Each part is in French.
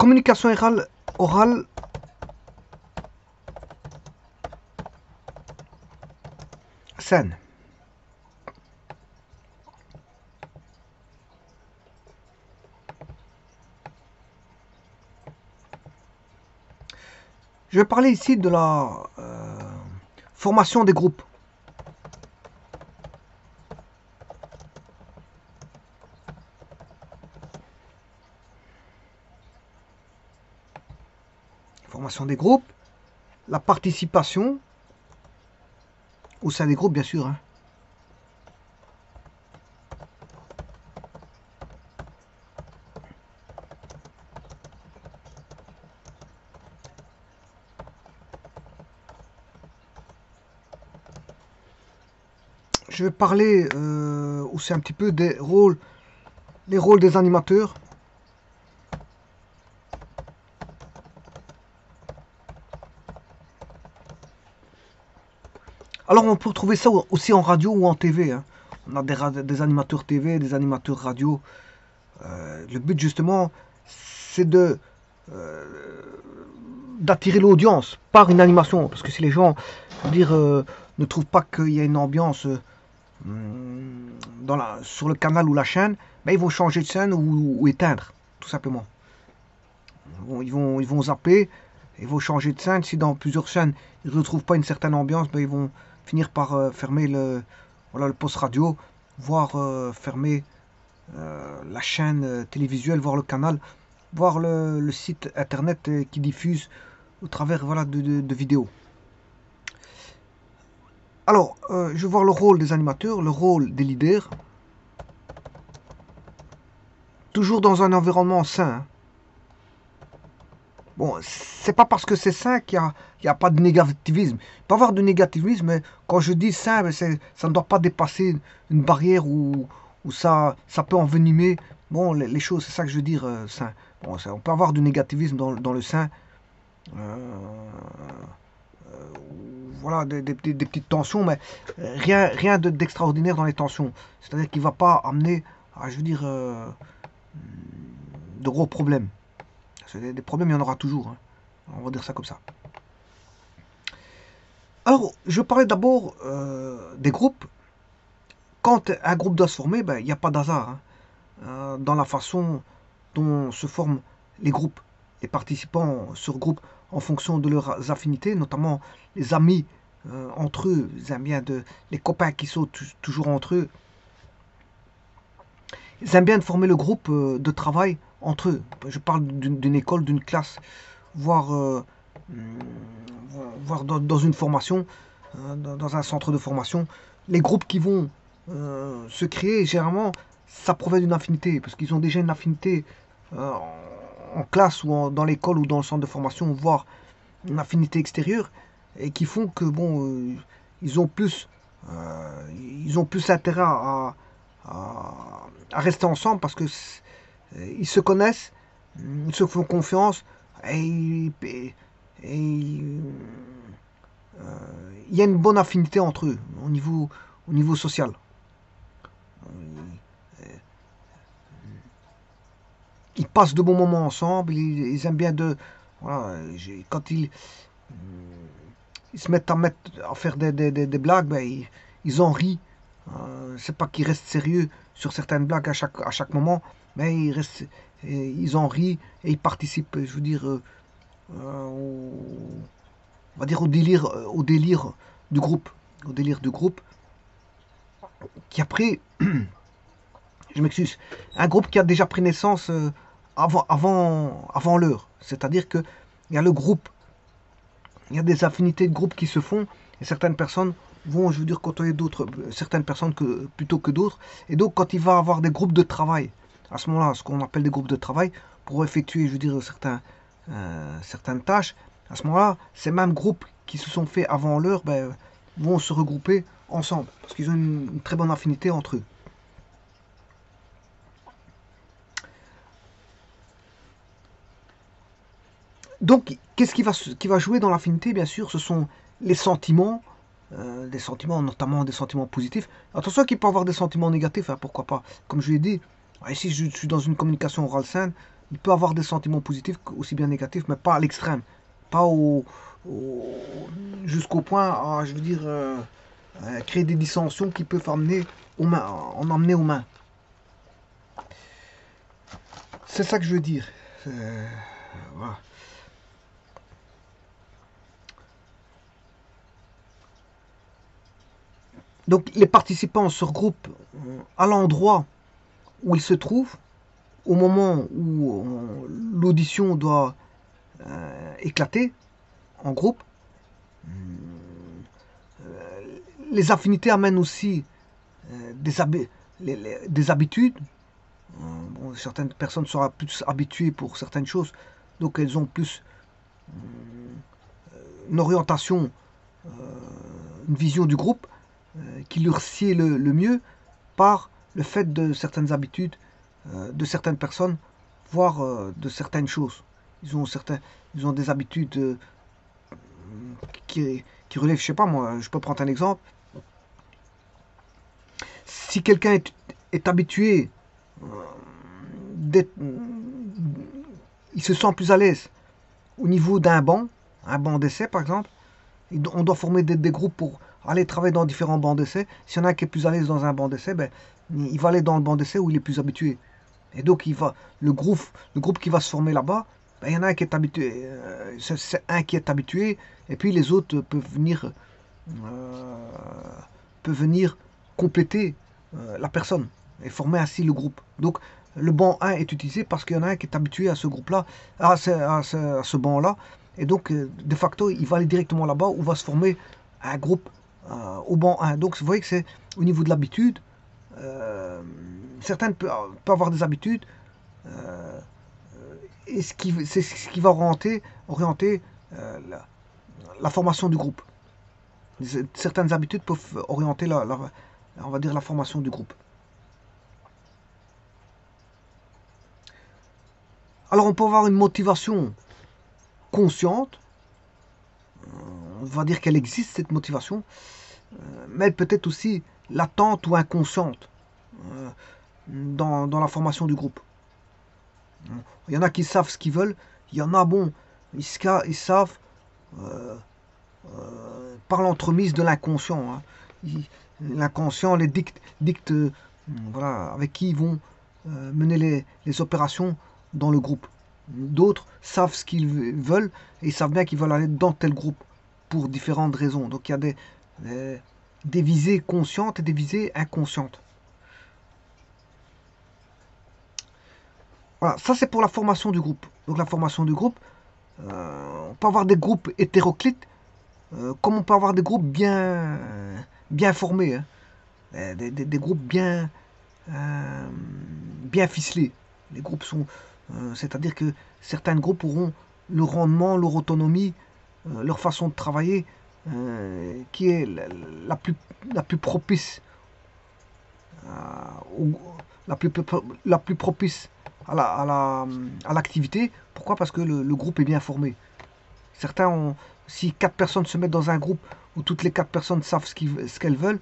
communication orale saine. Je vais parler ici de la formation des groupes. Formation des groupes, la participation au sein des groupes, bien sûr. Hein. Je vais parler aussi un petit peu des rôles, les rôles des animateurs. Alors on peut trouver ça aussi en radio ou en TV. Hein. On a des animateurs TV, des animateurs radio. Le but justement, c'est d'attirer l'audience par une animation. Parce que si les gens ne trouvent pas qu'il y a une ambiance sur le canal ou la chaîne, ben ils vont changer de chaîne ou éteindre, tout simplement. Ils vont zapper, ils vont changer de chaîne. Si dans plusieurs chaînes, ils ne retrouvent pas une certaine ambiance, ben ils vont finir par fermer le poste radio, voire fermer la chaîne télévisuelle, voire le canal, voire le site internet qui diffuse au travers de vidéos. Alors, je vais voir le rôle des animateurs, le rôle des leaders. Toujours dans un environnement sain. Hein. Bon, c'est pas parce que c'est sain qu'il n'y a pas de négativisme. Il peut y avoir de négativisme, mais quand je dis sain, ça ne doit pas dépasser une barrière où ça peut envenimer les choses. C'est ça que je veux dire, sain. Bon, on peut avoir du négativisme dans le sain. Voilà, des petites tensions, mais rien d'extraordinaire dans les tensions. C'est-à-dire qu'il ne va pas amener à, je veux dire, de gros problèmes. Des problèmes, il y en aura toujours. Hein. On va dire ça comme ça. Alors, je parlais d'abord des groupes. Quand un groupe doit se former, ben, il n'y a pas d'hasard hein, dans la façon dont se forment les groupes. Les participants se regroupent en fonction de leurs affinités, notamment les amis entre eux, les copains qui sont toujours entre eux. Ils aiment bien de former le groupe de travail entre eux. Je parle d'une école, d'une classe, voire dans une formation, dans un centre de formation. Les groupes qui vont se créer, généralement, ça provient d'une affinité, parce qu'ils ont déjà une affinité en classe ou dans l'école ou dans le centre de formation, voire une affinité extérieure, et qui font que ils ont plus intérêt à rester ensemble parce que ils se connaissent, ils se font confiance et il y a une bonne affinité entre eux au niveau social. Ils passent de bons moments ensemble, ils aiment bien quand ils se mettent à faire des blagues, ben, ils en rient. C'est pas qu'ils restent sérieux sur certaines blagues à chaque moment, mais ils en rient et ils participent, je veux dire, on va dire au délire du groupe, qui après, je m'excuse, un groupe qui a déjà pris naissance avant l'heure, c'est-à-dire que il y a le groupe, il y a des affinités de groupe qui se font et certaines personnes vont, je veux dire, côtoyer certaines personnes plutôt que d'autres. Et donc, quand il va y avoir des groupes de travail, à ce moment-là, ce qu'on appelle des groupes de travail, pour effectuer, je veux dire, certaines tâches, à ce moment-là, ces mêmes groupes qui se sont faits avant l'heure vont se regrouper ensemble, parce qu'ils ont une très bonne affinité entre eux. Donc, qu'est-ce qui va jouer dans l'affinité? Bien sûr, ce sont les sentiments, des sentiments, notamment des sentiments positifs. Attention qu'il peut y avoir des sentiments négatifs, hein, pourquoi pas. Comme je l'ai dit, si je suis dans une communication orale saine, il peut avoir des sentiments positifs aussi bien négatifs, mais pas à l'extrême, pas jusqu'au point à, je veux dire, créer des dissensions qui peuvent amener en emmener aux mains. C'est ça que je veux dire. Voilà. Donc les participants se regroupent à l'endroit où ils se trouvent, au moment où l'audition doit éclater en groupe. Les affinités amènent aussi des habitudes. Bon, certaines personnes seront plus habituées pour certaines choses, donc elles ont plus une orientation, une vision du groupe qui leur sied le mieux par le fait de certaines habitudes de certaines personnes, voire de certaines choses. Ils ont des habitudes qui relèvent, je sais pas moi, je peux prendre un exemple. Si quelqu'un est habitué, il se sent plus à l'aise au niveau d'un banc, un banc d'essai par exemple, on doit former des groupes pour aller travailler dans différents bancs d'essai. S'il y en a un qui est plus à l'aise dans un banc d'essai, ben, il va aller dans le banc d'essai où il est plus habitué. Et donc le groupe qui va se former là-bas, ben, il y en a un qui est habitué, c'est un qui est habitué, et puis les autres peuvent venir compléter la personne et former ainsi le groupe. Donc le banc 1 est utilisé parce qu'il y en a un qui est habitué à ce groupe-là, à ce banc-là, et donc de facto il va aller directement là-bas où va se former un groupe au banc 1. Donc vous voyez que c'est au niveau de l'habitude. Certains peuvent avoir des habitudes et c'est ce qui va orienter la formation du groupe. Certaines habitudes peuvent orienter on va dire la formation du groupe. Alors on peut avoir une motivation consciente, on va dire qu'elle existe cette motivation, mais elle peut être aussi latente ou inconsciente dans la formation du groupe. Il y en a qui savent ce qu'ils veulent, il y en a, bon, ils savent par l'entremise de l'inconscient. Hein. L'inconscient les dicte voilà, avec qui ils vont mener les opérations dans le groupe. D'autres savent ce qu'ils veulent et ils savent bien qu'ils veulent aller dans tel groupe pour différentes raisons. Donc il y a des visées conscientes et des visées inconscientes. Voilà, ça c'est pour la formation du groupe. Donc la formation du groupe, on peut avoir des groupes hétéroclites, comme on peut avoir des groupes bien formés, hein. Des groupes bien ficelés. Les groupes sont, c'est-à-dire que certains groupes auront le rendement, leur autonomie, leur façon de travailler, qui est la plus propice, la plus propice à l'activité. Pourquoi? Parce que le groupe est bien formé. Si 4 personnes se mettent dans un groupe où toutes les 4 personnes savent ce qu'elles veulent,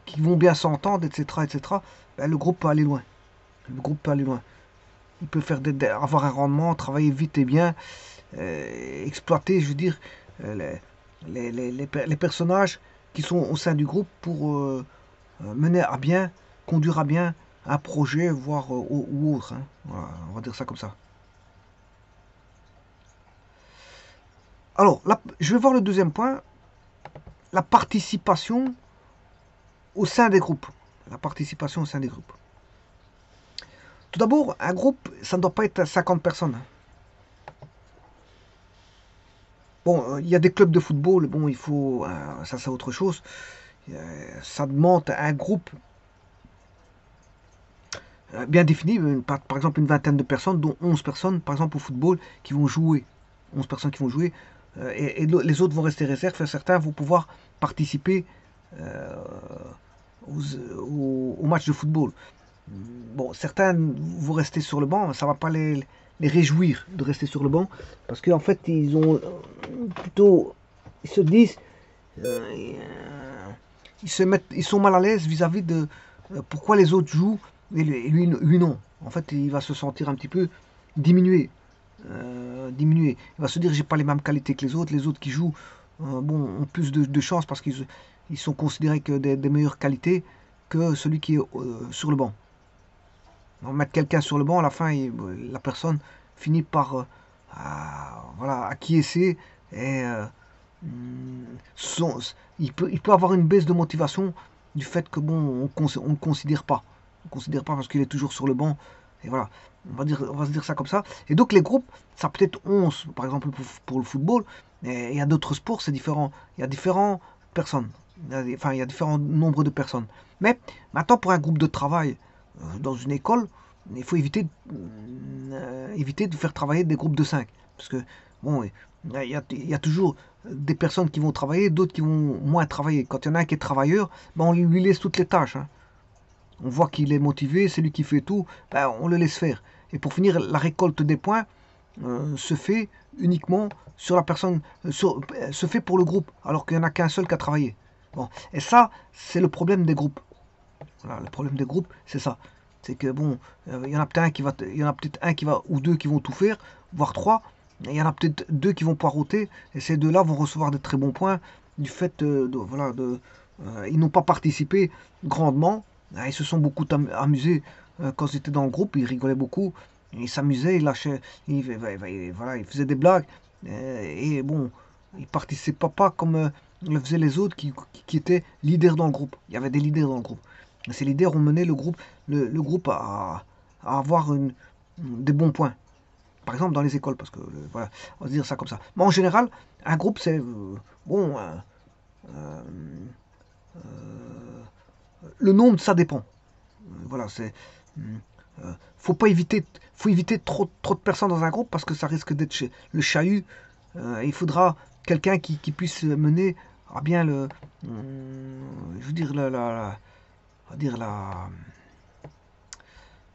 qui vont bien s'entendre, etc., ben, le groupe peut aller loin. Le groupe peut aller loin. Il peut avoir un rendement, travailler vite et bien, exploiter, je veux dire, les personnages qui sont au sein du groupe pour mener à bien, conduire à bien un projet, voire ou autre. Hein. Voilà, on va dire ça comme ça. Alors, je vais voir le deuxième point, la participation au sein des groupes. La participation au sein des groupes. Tout d'abord, un groupe, ça ne doit pas être 50 personnes. Bon, il y a des clubs de football, bon, il faut, ça c'est autre chose. Ça demande un groupe bien défini, par exemple une vingtaine de personnes, dont 11 personnes, par exemple au football, qui vont jouer. 11 personnes qui vont jouer, et les autres vont rester réserves, et certains vont pouvoir participer au match de football. Bon, certains vont rester sur le banc, ça ne va pas les réjouir de rester sur le banc, parce qu'en fait, ils se disent, ils sont mal à l'aise vis-à-vis de pourquoi les autres jouent et lui non. En fait, il va se sentir un petit peu diminuer. Diminuer. Il va se dire j'ai pas les mêmes qualités que les autres qui jouent bon, ont plus de chances parce qu'ils sont considérés que des meilleures qualités que celui qui est sur le banc. On va mettre quelqu'un sur le banc, à la fin, la personne finit par voilà, acquiescer et son- il peut avoir une baisse de motivation du fait que bon, on ne considère pas. On considère pas parce qu'il est toujours sur le banc. Et voilà, on va se dire ça comme ça. Et donc les groupes, ça peut être 11 par exemple pour le football. Et il y a d'autres sports, c'est différent. Il y a différentes personnes. Enfin, il y a différents nombres de personnes. Mais maintenant, pour un groupe de travail dans une école, il faut éviter de faire travailler des groupes de 5. Parce que, bon, il y a toujours des personnes qui vont travailler, d'autres qui vont moins travailler. Quand il y en a un qui est travailleur, ben on lui laisse toutes les tâches. Hein. On voit qu'il est motivé, c'est lui qui fait tout, ben on le laisse faire. Et pour finir, la récolte des points se fait uniquement sur la personne, se fait pour le groupe, alors qu'il n'y en a qu'un seul qui a travaillé. Bon. Et ça, c'est le problème des groupes. Voilà, le problème des groupes, c'est ça. C'est que bon, il y en a peut-être un qui va, il y en a peut-être un qui va ou deux qui vont tout faire, voire trois. Il y en a peut-être deux qui vont poireauter, et ces deux-là vont recevoir de très bons points du fait voilà, ils n'ont pas participé grandement. Ils se sont beaucoup amusés quand ils étaient dans le groupe, ils rigolaient beaucoup, ils s'amusaient, ils lâchaient, voilà, ils faisaient des blagues, et bon, ils participaient pas comme le faisaient les autres qui étaient leaders dans le groupe. Il y avait des leaders dans le groupe. Ces leaders ont mené le groupe à avoir des bons points. Par exemple dans les écoles, parce que voilà, on va se dire ça comme ça. Mais en général, un groupe, c'est bon. Euh, le nombre, ça dépend. Voilà, c'est. Faut pas éviter, faut éviter trop de personnes dans un groupe parce que ça risque d'être le chahut. Il faudra quelqu'un qui puisse mener à bien je veux dire on va dire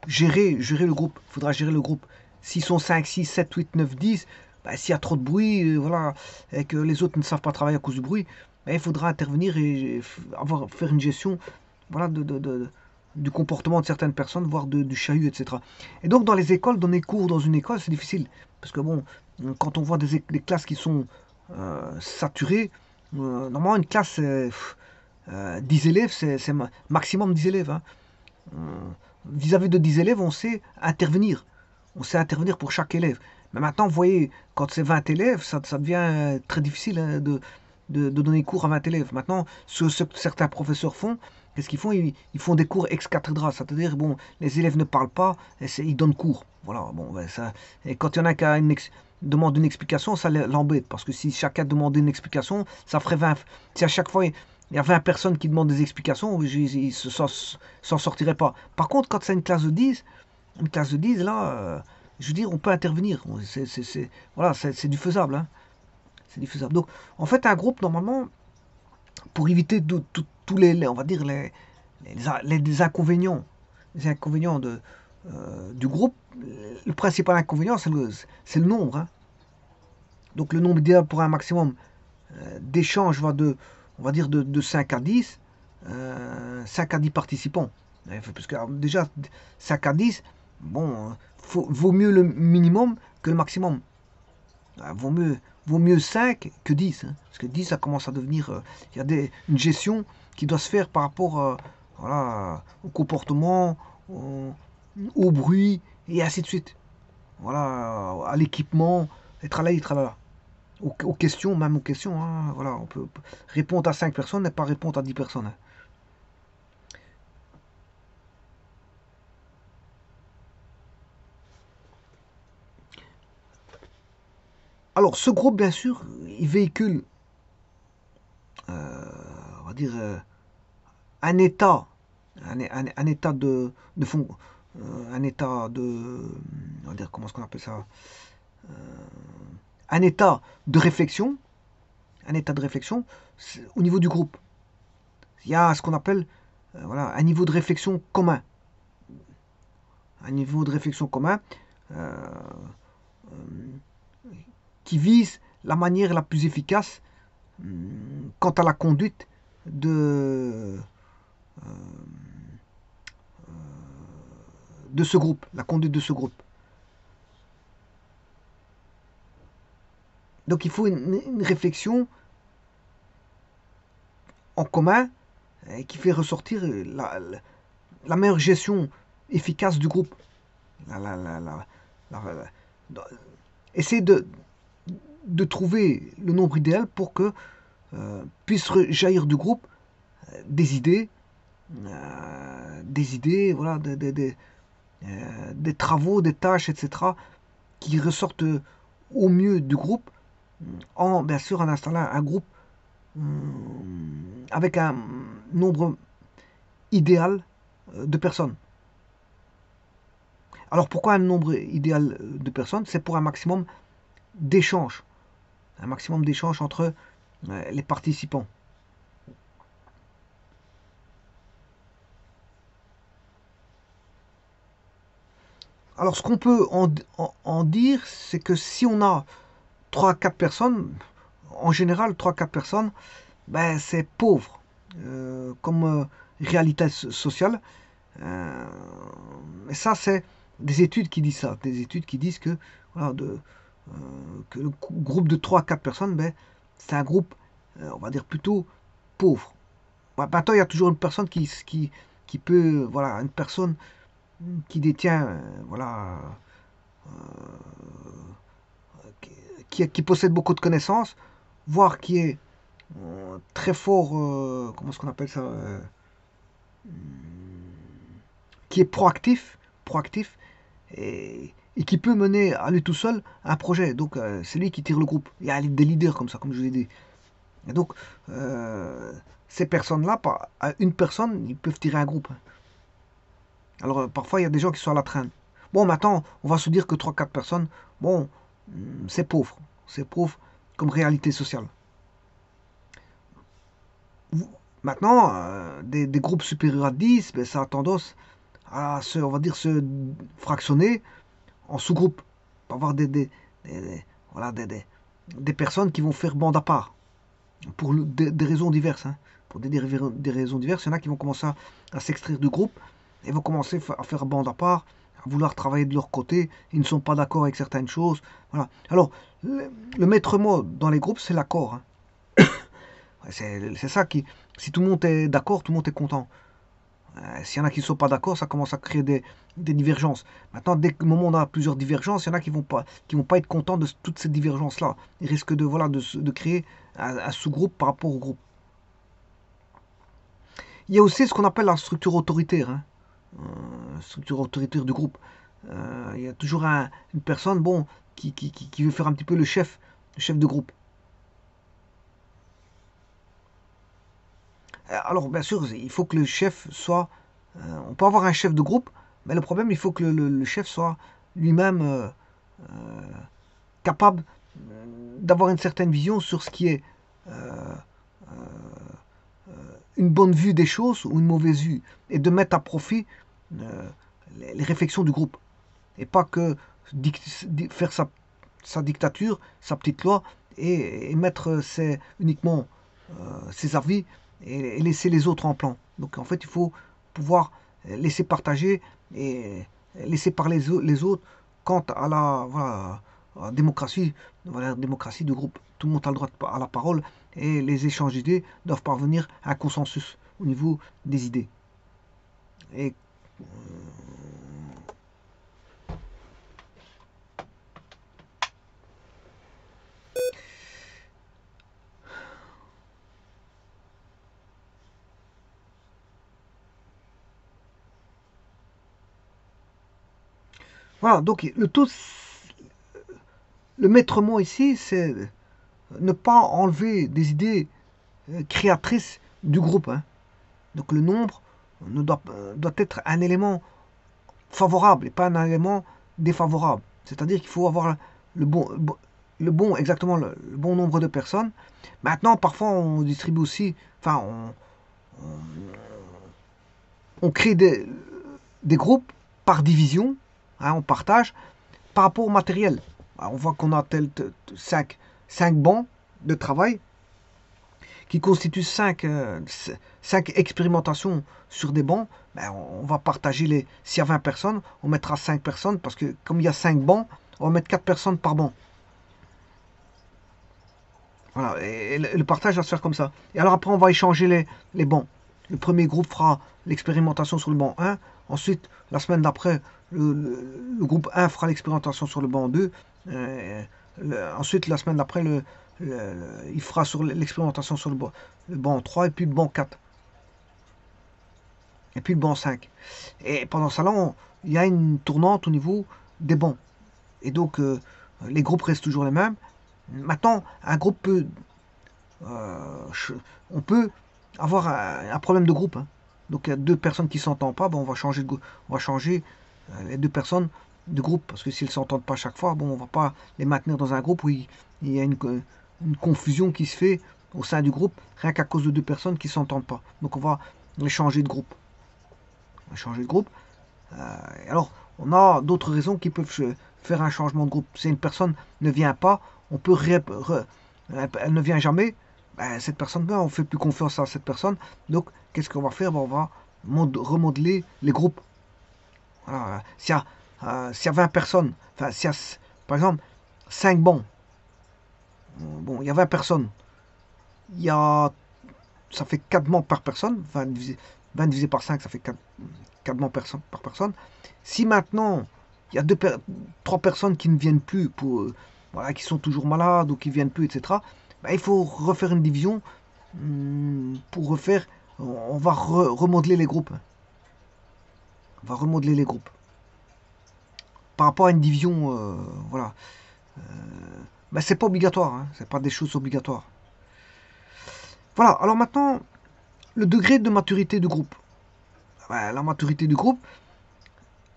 gérer le groupe. Il faudra gérer le groupe. S'ils sont 5 6 7 8 9 10 bah, s'il y a trop de bruit, voilà, et que les autres ne savent pas travailler à cause du bruit, bah, il faudra intervenir et faire une gestion voilà, du comportement de certaines personnes, voire du chahut, etc. Et donc dans les écoles, donner cours dans une école, c'est difficile. Parce que bon, quand on voit des classes qui sont saturées, normalement une classe, 10 élèves, c'est maximum 10 élèves. Hein. Vis-à-vis de 10 élèves, on sait intervenir. On sait intervenir pour chaque élève. Mais maintenant, vous voyez, quand c'est 20 élèves, ça devient très difficile hein, de donner cours à 20 élèves. Maintenant, ce que certains professeurs font, qu'est-ce qu'ils font ils font des cours ex cathedra, c'est-à-dire, bon, les élèves ne parlent pas, et ils donnent cours. Voilà, bon, ben, ça, et quand il y en a qui demande une explication, ça l'embête, parce que si chacun demandait une explication, ça ferait 20. Si à chaque fois, il y a 20 personnes qui demandent des explications, ils ne s'en sortiraient pas. Par contre, quand c'est une classe de 10 là, je veux dire, on peut intervenir. Voilà, c'est du faisable. Hein. C'est du faisable. Donc, en fait, un groupe, normalement, pour éviter tous on va dire, les inconvénients, du groupe, le principal inconvénient, c'est le nombre. Hein. Donc, le nombre idéal pour un maximum d'échanges va on va dire, de 5 à 10, 5 à 10 participants. Parce que alors, déjà, 5 à 10, bon, vaut mieux le minimum que le maximum. Vaut mieux 5 que 10. Hein, parce que 10, ça commence à devenir. Il y a une gestion qui doit se faire par rapport voilà, au comportement, au bruit, et ainsi de suite. Voilà, à l'équipement, et tralala, et tralala. Aux questions, même aux questions. Hein, voilà, on peut répondre à 5 personnes et pas répondre à 10 personnes. Hein. Alors, ce groupe, bien sûr, il véhicule, on va dire, un état, un état de fond, un état de, on va dire, comment est-ce qu'on appelle ça, un état de réflexion, un état de réflexion au niveau du groupe. Il y a ce qu'on appelle, voilà, un niveau de réflexion commun, un niveau de réflexion commun euh, qui vise la manière la plus efficace quant à la conduite euh, de ce groupe, la conduite de ce groupe. Donc il faut une réflexion en commun qui fait ressortir la meilleure gestion efficace du groupe. Essayer de trouver le nombre idéal pour que puisse jaillir du groupe des idées, voilà, des travaux, des tâches, etc., qui ressortent au mieux du groupe, bien sûr en installant un groupe avec un nombre idéal de personnes. Alors pourquoi un nombre idéal de personnes? C'est pour un maximum d'échanges. Un maximum d'échanges entre les participants. Alors ce qu'on peut en dire, c'est que si on a 3 à 4 personnes, en général 3 à 4 personnes, ben, c'est pauvre comme réalité sociale. Et ça, c'est des études qui disent ça. Des études qui disent que, voilà, que le groupe de 3 à 4 personnes, ben, c'est un groupe, on va dire, plutôt pauvre. Maintenant, il y a toujours une personne qui peut, voilà, une personne qui détient, voilà, qui possède beaucoup de connaissances, voire qui est très fort, comment est-ce qu'on appelle ça, qui est proactif et qui peut mener à lui tout seul un projet. Donc c'est lui qui tire le groupe. Il y a des leaders comme ça, comme je vous ai dit. Et donc ces personnes-là, à une personne, ils peuvent tirer un groupe. Alors parfois il y a des gens qui sont à la traîne. Bon, maintenant on va se dire que 3-4 personnes, bon, c'est pauvre. C'est pauvre comme réalité sociale. Maintenant, des groupes supérieurs à 10, ben, ça a tendance à on va dire, se fractionner en sous-groupes. Pour avoir voilà, des personnes qui vont faire bande à part. Pour des raisons diverses. Hein. Pour des raisons diverses, il y en a qui vont commencer à s'extraire du groupe et vont commencer à faire bande à part, à vouloir travailler de leur côté. Ils ne sont pas d'accord avec certaines choses. Voilà. Alors, le maître mot dans les groupes, c'est l'accord. Hein. C'est ça qui. Si tout le monde est d'accord, tout le monde est content. S'il y en a qui ne sont pas d'accord, ça commence à créer des divergences. Maintenant, dès que le moment où on a plusieurs divergences, il y en a qui vont pas être contents de toutes ces divergences-là. Ils risquent de créer un sous-groupe par rapport au groupe. Il y a aussi ce qu'on appelle la structure autoritaire. Hein. Structure autoritaire du groupe. Il y a toujours une personne bon, qui veut faire un petit peu le chef de groupe. Alors, bien sûr, il faut que le chef soit. On peut avoir un chef de groupe, mais le problème, il faut que le chef soit lui-même capable d'avoir une certaine vision sur ce qui est une bonne vue des choses ou une mauvaise vue, et de mettre à profit les réflexions du groupe. Et pas que faire sa dictature, sa petite loi, et mettre uniquement ses avis et laisser les autres en plan. Donc en fait, il faut pouvoir laisser partager et laisser parler les autres quant à la démocratie, la démocratie du groupe. Tout le monde a le droit à la parole et les échanges d'idées doivent parvenir à un consensus au niveau des idées. Et voilà, donc le maître mot ici, c'est ne pas enlever des idées créatrices du groupe. Hein. Donc le nombre doit être un élément favorable et pas un élément défavorable. C'est-à-dire qu'il faut avoir exactement le bon nombre de personnes. Maintenant, parfois, on distribue aussi, enfin, on crée des groupes par division, hein, on partage par rapport au matériel. Alors, on voit qu'on a 5 bancs de travail qui constituent 5 expérimentations sur des bancs. Ben, on va partager s'il y a 20 personnes, on mettra 5 personnes parce que comme il y a 5 bancs, on va mettre 4 personnes par banc. Voilà, et le partage va se faire comme ça. Et alors après, on va échanger les bancs. Le premier groupe fera l'expérimentation sur le banc 1. Ensuite, la semaine d'après, le groupe 1 fera l'expérimentation sur le banc 2. Euh, ensuite, la semaine d'après, il fera sur l'expérimentation sur le banc 3 et puis le banc 4. Et puis le banc 5. Et pendant ça, là, il y a une tournante au niveau des bancs. Et donc, les groupes restent toujours les mêmes. Maintenant, un groupe peut on peut avoir un problème de groupe, hein. Donc il y a deux personnes qui ne s'entendent pas, bon, on va changer les deux personnes de groupe, parce que s'ils ne s'entendent pas chaque fois, bon, on ne va pas les maintenir dans un groupe où il y a une confusion qui se fait au sein du groupe, rien qu'à cause de deux personnes qui ne s'entendent pas. Donc on va les changer de groupe. On va changer de groupe. Alors, on a d'autres raisons qui peuvent faire un changement de groupe. Si une personne ne vient pas, on peut elle ne vient jamais, ben, cette personne-là, on ne fait plus confiance à cette personne. Donc, qu'est-ce qu'on va faire? Ben, on va remodeler les groupes. Voilà. S'il y a 20 personnes, enfin, s'il y a, par exemple, 5 bancs, bon, il y a 20 personnes, il y a, ça fait 4 bancs par personne, 20 divisé par 5, ça fait 4 bancs par personne. Si maintenant, il y a 3 personnes qui ne viennent plus, voilà, qui sont toujours malades ou qui ne viennent plus, etc., ben, il faut refaire une division pour refaire. On va remodeler les groupes. On va remodeler les groupes. Par rapport à une division, voilà. Ben, c'est pas obligatoire, hein, c'est pas des choses obligatoires. Voilà, alors maintenant, le degré de maturité du groupe. Ben, la maturité du groupe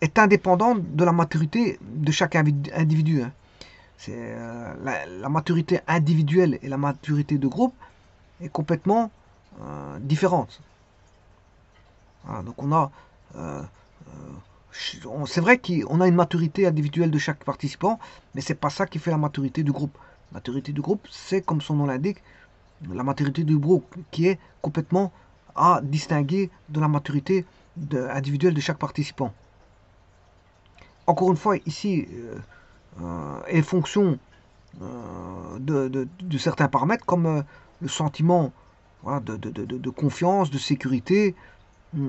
est indépendante de la maturité de chaque individu, hein. C'est la maturité individuelle et la maturité de groupe est complètement différente. Voilà, donc on a, c'est vrai qu'on a une maturité individuelle de chaque participant, mais c'est pas ça qui fait la maturité du groupe. La maturité du groupe, c'est comme son nom l'indique, la maturité du groupe qui est complètement à distinguer de la maturité individuelle de chaque participant. Encore une fois, ici, est fonction de certains paramètres comme le sentiment, voilà, de confiance, de sécurité.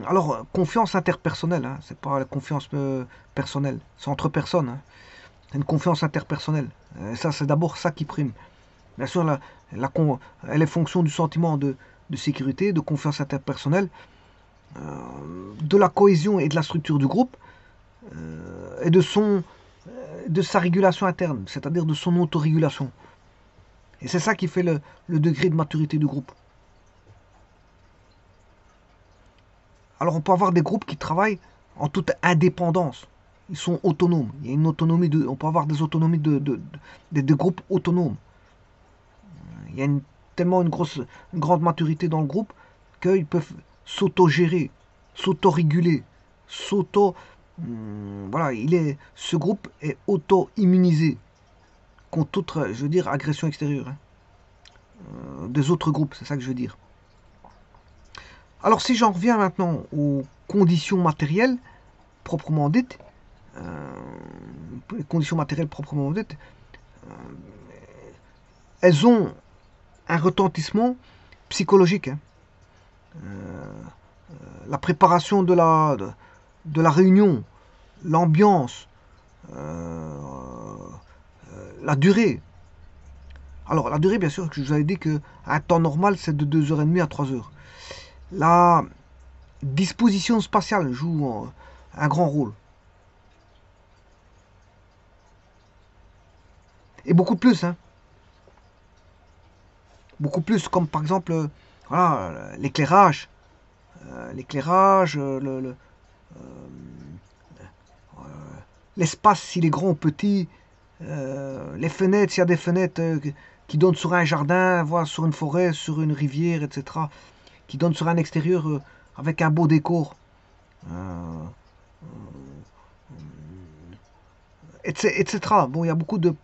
Alors, confiance interpersonnelle, hein, c'est pas la confiance personnelle, c'est entre personnes, hein. C'est une confiance interpersonnelle. Ça, c'est d'abord ça qui prime. Bien sûr, elle est fonction du sentiment de sécurité, de confiance interpersonnelle, de la cohésion et de la structure du groupe, et de sa régulation interne, c'est-à-dire de son autorégulation. Et c'est ça qui fait le degré de maturité du groupe. Alors on peut avoir des groupes qui travaillent en toute indépendance. Ils sont autonomes. Il y a une autonomie on peut avoir des autonomies de groupes autonomes. Il y a tellement une grande maturité dans le groupe qu'ils peuvent s'auto-gérer, s'auto-réguler, voilà, ce groupe est auto-immunisé contre toute, je veux dire, agression extérieure, hein, des autres groupes, c'est ça que je veux dire. Alors si j'en reviens maintenant aux conditions matérielles proprement dites, les conditions matérielles proprement dites, elles ont un retentissement psychologique, hein. La préparation de la réunion, l'ambiance, la durée. Alors la durée, bien sûr, que je vous avais dit qu'un temps normal, c'est de 2h30 à 3h. La disposition spatiale joue un grand rôle. Et beaucoup plus, hein. Beaucoup plus, comme par exemple, voilà, l'éclairage. L'espace, s'il est grand ou petit, les fenêtres, s'il y a des fenêtres qui donnent sur un jardin, voire sur une forêt, sur une rivière, etc., qui donnent sur un extérieur avec un beau décor, etc. Bon, il y a beaucoup de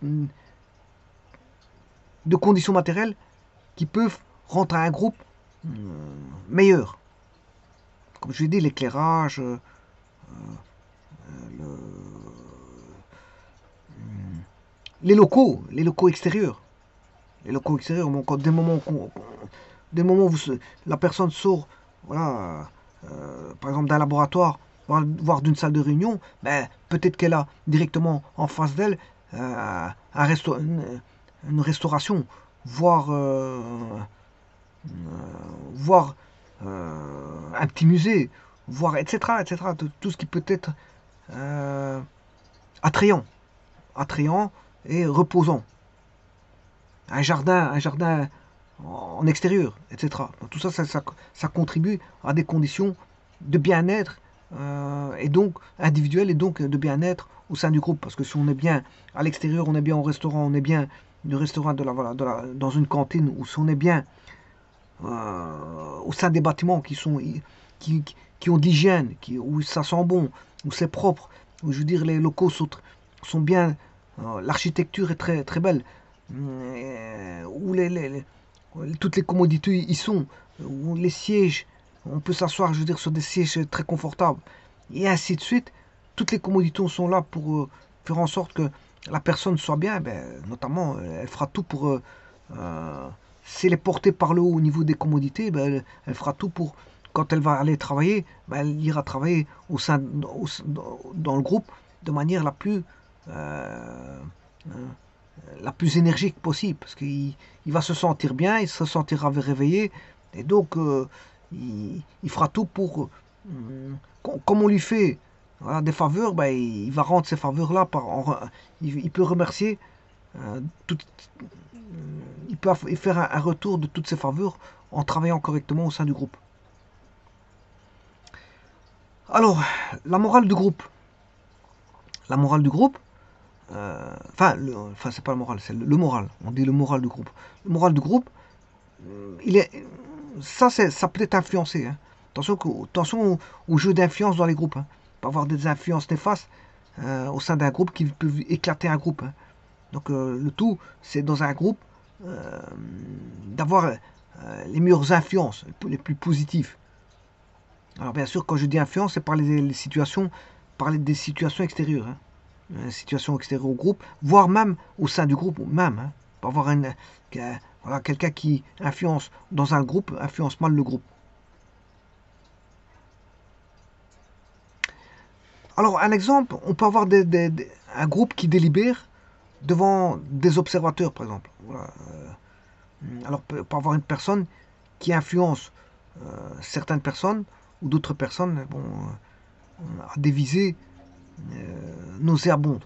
conditions matérielles qui peuvent rendre un groupe meilleur. Comme je l'ai dit, l'éclairage, les locaux extérieurs. Les locaux extérieurs, bon, quand des moments où la personne sort, voilà, par exemple d'un laboratoire, voire d'une salle de réunion, ben, peut-être qu'elle a directement en face d'elle une restauration, voire, voire un petit musée, voire etc., etc. Tout ce qui peut être euh, attrayant, attrayant et reposant. Un jardin en extérieur, etc. Donc, tout ça, ça contribue à des conditions de bien-être et donc individuel et donc de bien-être au sein du groupe. Parce que si on est bien à l'extérieur, on est bien au restaurant, on est bien du restaurant voilà, dans une cantine, ou si on est bien au sein des bâtiments qui, qui ont de l'hygiène, où ça sent bon, où c'est propre, où je veux dire les locaux sont bien, l'architecture est très, très belle, où toutes les commodités y sont, où les sièges, on peut s'asseoir, je veux dire, sur des sièges très confortables, et ainsi de suite. Toutes les commodités sont là pour faire en sorte que la personne soit bien, ben, notamment, elle fera tout pour si elle est portée par le haut au niveau des commodités, ben, elle fera tout pour, quand elle va aller travailler, ben, elle ira travailler dans le groupe de manière la plus énergique possible. Parce qu'il va se sentir bien, il se sentira réveillé. Et donc, il fera tout pour, comme on lui fait voilà, des faveurs, ben, il va rendre ces faveurs-là. Il peut remercier tout, il peut faire un retour de toutes ces faveurs en travaillant correctement au sein du groupe. Alors, la morale du groupe. La morale du groupe, enfin c'est pas le moral, c'est le moral. On dit le moral du groupe. Le moral du groupe, il est, ça peut être influencé. Hein. Attention au jeu d'influence dans les groupes. Hein. Il peut y avoir des influences néfastes au sein d'un groupe qui peuvent éclater un groupe. Hein. Donc le tout, c'est dans un groupe d'avoir les meilleures influences, les plus positives. Alors bien sûr, quand je dis influence, c'est parler des situations extérieures. Hein. Situation extérieure au groupe, voire même au sein du groupe, même. Hein. Pas avoir voilà, quelqu'un qui influence dans un groupe, influence mal le groupe. Alors, un exemple, on peut avoir un groupe qui délibère devant des observateurs, par exemple. Voilà. Alors, peut avoir une personne qui influence certaines personnes ou d'autres personnes bon, à des visées nauséabondes.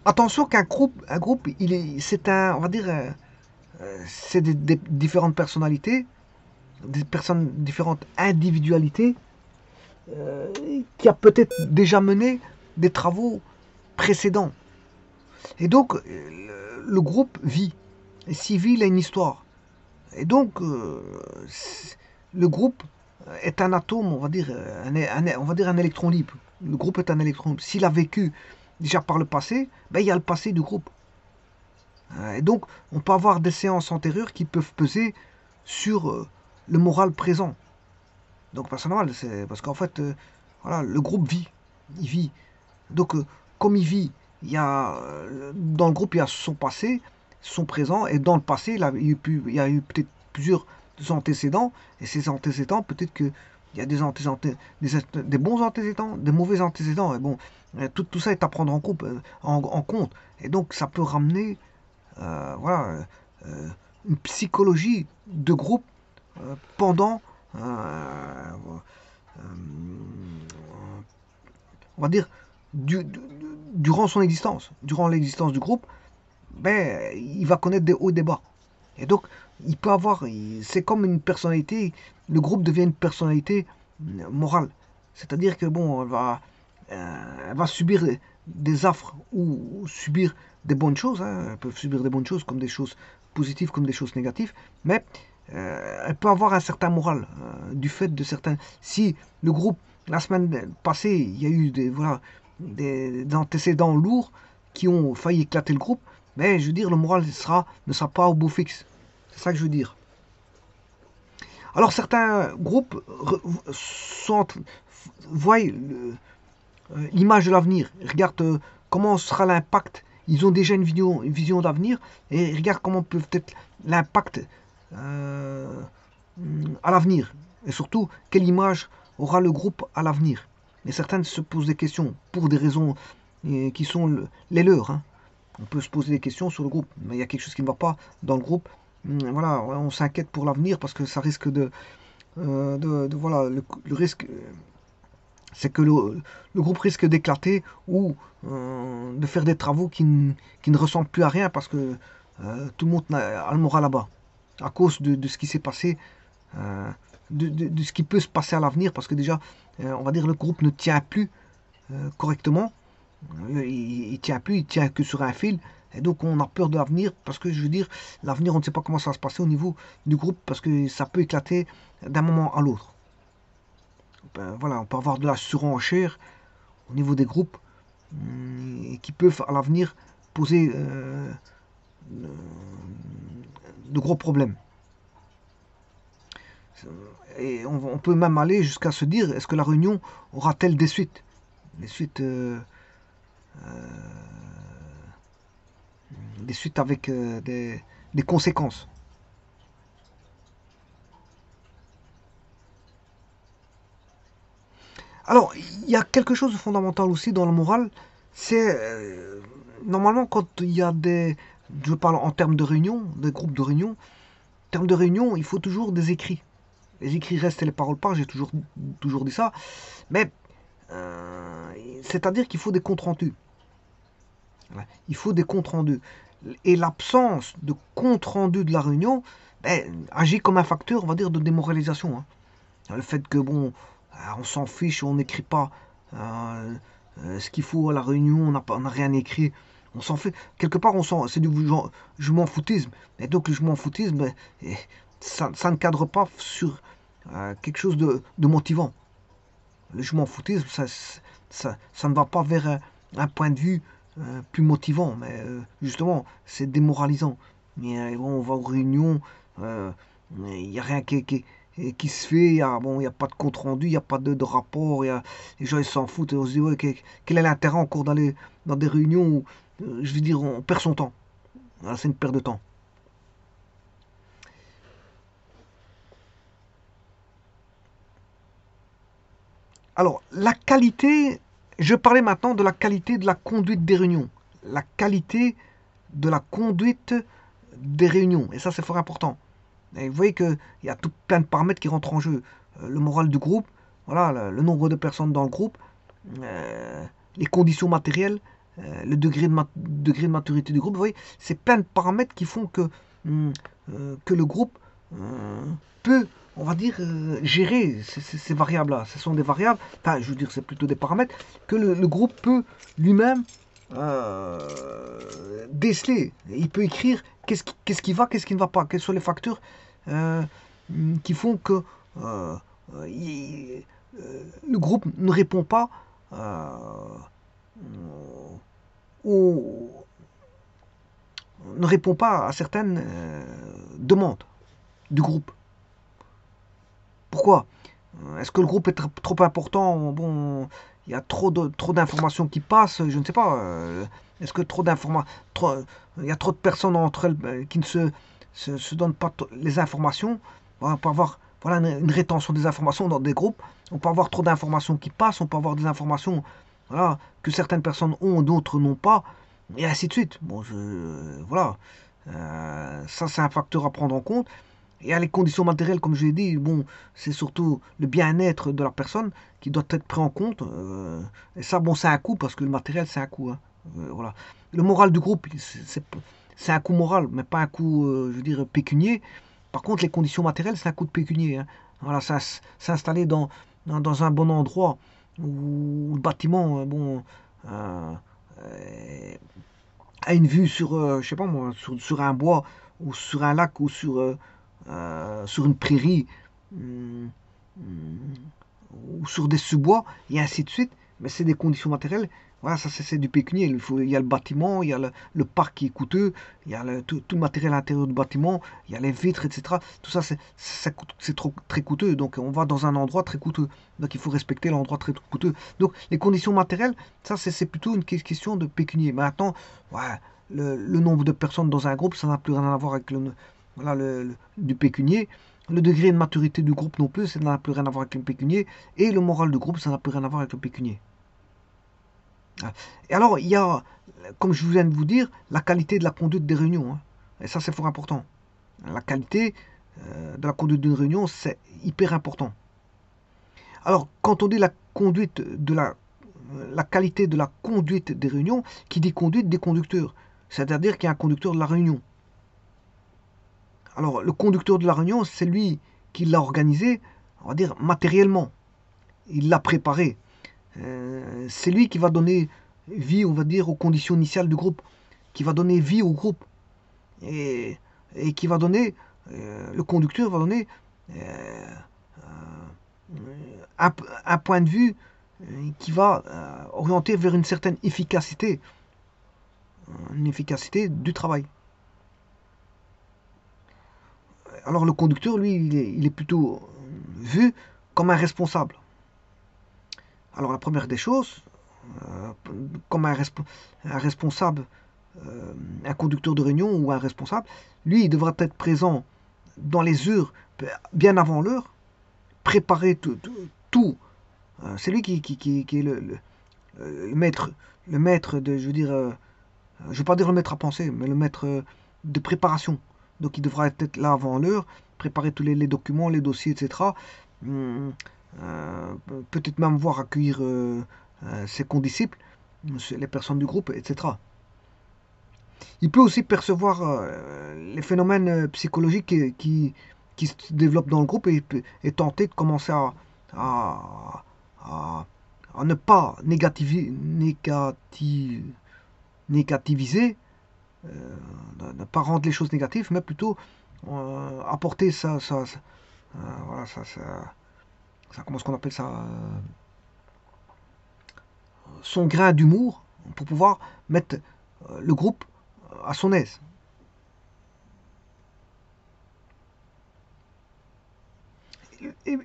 Attention un groupe, c'est on va dire, c'est des différentes personnalités, différentes individualités, qui a peut-être déjà mené des travaux précédents. Et donc, le groupe vit. Et s'il vit, il a une histoire. Et donc, le groupe est un atome, on va dire, on va dire un électron libre. Le groupe est un électron libre. S'il a vécu déjà par le passé, ben, il y a le passé du groupe. Et donc, on peut avoir des séances antérieures qui peuvent peser sur le moral présent. Donc, c'est normal, c'est parce qu'en fait, voilà, le groupe vit. Il vit. Donc, comme il vit, dans le groupe, il y a son passé, son présent, et dans le passé, il y a eu peut-être plusieurs antécédents, et ces antécédents, peut-être qu'il y a des bons antécédents, des mauvais antécédents, et bon, tout ça est à prendre en compte. Et donc, ça peut ramener voilà, une psychologie de groupe pendant, on va dire, durant son existence, durant l'existence du groupe, ben, il va connaître des hauts et des bas. Et donc, il peut avoir, c'est comme une personnalité, le groupe devient une personnalité morale. C'est-à-dire que, bon, elle va subir des affres ou subir des bonnes choses. Hein. Elle peut subir des bonnes choses comme des choses positives, comme des choses négatives. Mais elle peut avoir un certain moral du fait de certains. Si le groupe, la semaine passée, il y a eu des antécédents lourds qui ont failli éclater le groupe, mais je veux dire, le moral ne sera pas au beau fixe. C'est ça que je veux dire. Alors certains groupes voient l'image de l'avenir, regardent comment sera l'impact. Ils ont déjà une vision d'avenir et regardent comment peut être l'impact à l'avenir. Et surtout, quelle image aura le groupe à l'avenir. Et certains se posent des questions pour des raisons qui sont les leurs. Hein. On peut se poser des questions sur le groupe, mais il y a quelque chose qui ne va pas dans le groupe. Voilà, on s'inquiète pour l'avenir parce que ça risque voilà, le risque, c'est que le groupe risque d'éclater ou de faire des travaux qui ne ressemblent plus à rien parce que tout le monde a le moral là-bas à cause de ce qui s'est passé, de ce qui peut se passer à l'avenir parce que déjà, on va dire le groupe ne tient plus correctement, il tient plus, il tient que sur un fil. Et donc on a peur de l'avenir parce que je veux dire, l'avenir on ne sait pas comment ça va se passer au niveau du groupe parce que ça peut éclater d'un moment à l'autre. Voilà, on peut avoir de la surenchère au niveau des groupes et qui peuvent à l'avenir poser de gros problèmes. Et on peut même aller jusqu'à se dire, est-ce que la réunion aura-t-elle des suites? Des suites avec des conséquences. Alors, il y a quelque chose de fondamental aussi dans le moral, c'est normalement quand il y a je parle en termes de réunion, des groupes de réunion, en termes de réunion, il faut toujours des écrits. Les écrits restent et les paroles partent, j'ai toujours dit ça, mais c'est-à-dire qu'il faut des comptes rendus. Il faut des comptes rendus. Et l'absence de compte rendu de la réunion agit comme un facteur, on va dire, de démoralisation. Hein. Le fait que, bon, on s'en fiche, on n'écrit pas ce qu'il faut à la réunion, on n'a rien écrit, on s'en fait. Quelque part, c'est du je m'en foutisme. Et donc, le je m'en foutisme, ça ne cadre pas sur quelque chose de motivant. Le je m'en foutisme, ça ne va pas vers un point de vue plus motivant, mais justement, c'est démoralisant. Mais bon, on va aux réunions, il n'y a rien qui se fait, il n'y a pas de compte rendu, il n'y a pas de rapport, les gens ils s'en foutent, et on se dit, ouais, quel est l'intérêt encore d'aller dans des réunions où, je veux dire, on perd son temps. Voilà, c'est une perte de temps. Alors, la qualité, je parlais maintenant de la qualité de la conduite des réunions. La qualité de la conduite des réunions. Et ça, c'est fort important. Et vous voyez qu'il y a tout plein de paramètres qui rentrent en jeu. Le moral du groupe, voilà, le nombre de personnes dans le groupe, les conditions matérielles, le degré de maturité du groupe. Vous voyez, c'est plein de paramètres qui font que le groupe peut, on va dire, gérer ces variables-là. Ce sont des variables, enfin, je veux dire, c'est plutôt des paramètres que le groupe peut lui-même déceler. Il peut écrire qu'est-ce qui va, qu'est-ce qui ne va pas, quels sont les facteurs qui font que le groupe ne répond pas aux, ne répond pas à certaines demandes du groupe. Pourquoi? Est-ce que le groupe est trop important? Bon, il y a trop d'informations qui passent, je ne sais pas. Est-ce que il y a trop de personnes entre elles qui ne se donnent pas les informations? On peut avoir une rétention des informations dans des groupes. On peut avoir trop d'informations qui passent, on peut avoir des informations que certaines personnes ont, d'autres n'ont pas, et ainsi de suite. Bon, voilà. Ça, c'est un facteur à prendre en compte. Et à les conditions matérielles, comme je l'ai dit, bon, c'est surtout le bien-être de la personne qui doit être pris en compte. Et ça, bon, c'est un coût, parce que le matériel, c'est un coût. Hein. Voilà. Le moral du groupe, c'est un coût moral, mais pas un coût, je veux dire, pécunier. Par contre, les conditions matérielles, c'est un coût de pécunier. Hein. Voilà, s'installer dans un bon endroit où le bâtiment, bon, a une vue sur, je sais pas moi, sur un bois, ou sur un lac, ou sur une prairie, hum, hum, ou sur des sous-bois, et ainsi de suite. Mais c'est des conditions matérielles Voilà, ça c'est du pécunier. Il y a le bâtiment, il y a le parc qui est coûteux, il y a tout le matériel à l'intérieur du bâtiment, il y a les vitres, etc. Tout ça, c'est très coûteux. Donc on va dans un endroit très coûteux. Donc il faut respecter l'endroit très coûteux. Donc les conditions matérielles, ça c'est plutôt une question de pécunier. Maintenant, ouais, le nombre de personnes dans un groupe, ça n'a plus rien à voir avec voilà, du pécunier. Le degré de maturité du groupe non plus, ça n'a plus rien à voir avec le pécunier. Et le moral du groupe, ça n'a plus rien à voir avec le pécunier. Et alors, il y a, comme je viens de vous dire, la qualité de la conduite des réunions, hein. Et ça, c'est fort important. La qualité de la conduite d'une réunion, c'est hyper important. Alors, quand on dit la qualité de la conduite des réunions, qui dit conduite des conducteurs, c'est-à-dire qu'il y a un conducteur de la réunion. Alors, le conducteur de la réunion, c'est lui qui l'a organisé, on va dire, matériellement. Il l'a préparé. C'est lui qui va donner vie, on va dire, aux conditions initiales du groupe, qui va donner vie au groupe, et qui va donner, le conducteur va donner un point de vue qui va orienter vers une certaine efficacité du travail. Alors le conducteur, lui, il est plutôt vu comme un responsable. Alors la première des choses, comme un responsable, un conducteur de réunion ou un responsable, lui, il devra être présent dans les heures bien avant l'heure, préparer tout. C'est lui qui est le maître de, je veux dire, je ne veux pas dire le maître à penser, mais le maître de préparation. Donc il devra être là avant l'heure, préparer tous les documents, les dossiers, etc. Peut-être même voir accueillir ses condisciples, les personnes du groupe, etc. Il peut aussi percevoir les phénomènes psychologiques qui se développent dans le groupe et tenter de commencer à, à ne pas négativiser, ne pas rendre les choses négatives, mais plutôt apporter voilà, comment est-ce qu'on appelle ça, son grain d'humour pour pouvoir mettre le groupe à son aise.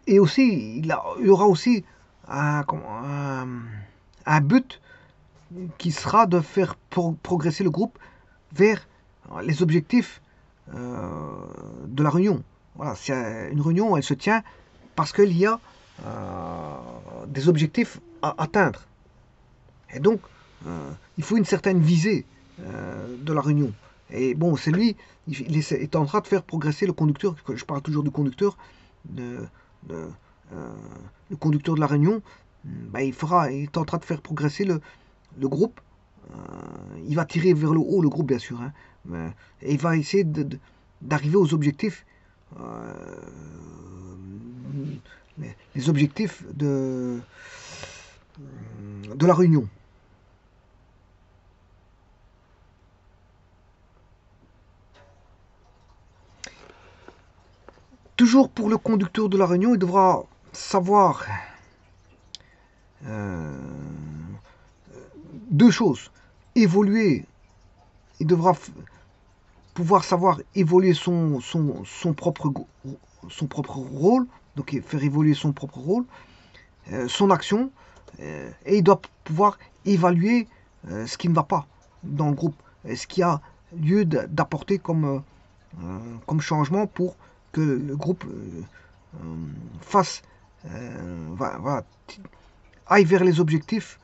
Et aussi, il y aura aussi un but qui sera de faire progresser le groupe vers les objectifs de la réunion. Voilà, c'est une réunion, elle se tient parce qu'il y a des objectifs à atteindre. Et donc, il faut une certaine visée de la réunion. Et bon, c'est lui, est en train de faire progresser le conducteur, je parle toujours du conducteur, de, de, le conducteur de la réunion, bah, il est en train de faire progresser le groupe. Il va tirer vers le haut le groupe, bien sûr, hein, et il va essayer d'arriver aux objectifs, les objectifs de la réunion. Toujours pour le conducteur de la réunion, il devra savoir deux choses. Évoluer, il devra pouvoir savoir évoluer son propre rôle, donc faire évoluer son propre rôle, son action, et il doit pouvoir évaluer ce qui ne va pas dans le groupe, ce qui a lieu d'apporter comme changement pour que le groupe fasse, voilà, aille vers les objectifs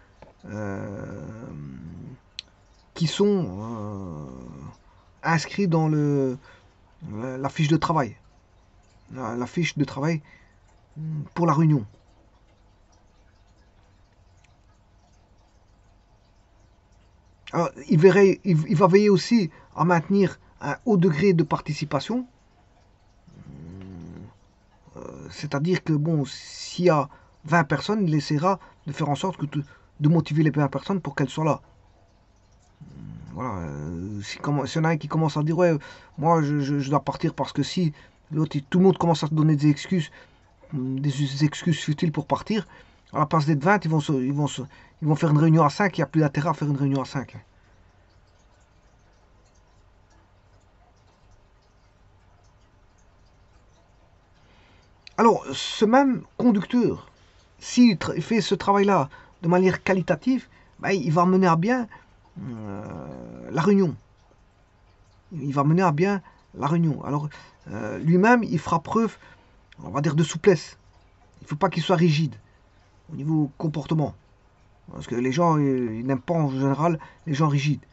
qui sont inscrits dans la fiche de travail. La fiche de travail pour la réunion. Alors, il va veiller aussi à maintenir un haut degré de participation. C'est-à-dire que, bon, s'il y a 20 personnes, il essaiera de faire en sorte de motiver les 20 personnes pour qu'elles soient là. Voilà, si y en a un qui commence à dire, ouais, moi je dois partir parce que si l'autre, tout le monde commence à se donner des excuses futiles pour partir, À la place d'être 20, ils vont faire une réunion à 5, il n'y a plus d'intérêt à faire une réunion à 5. Alors, ce même conducteur, s'il fait ce travail-là de manière qualitative, ben, il va mener à bien la réunion. Il va mener à bien la réunion. Alors, lui-même, il fera preuve, on va dire, de souplesse. Il ne faut pas qu'il soit rigide au niveau comportement. Parce que les gens, ils n'aiment pas en général les gens rigides.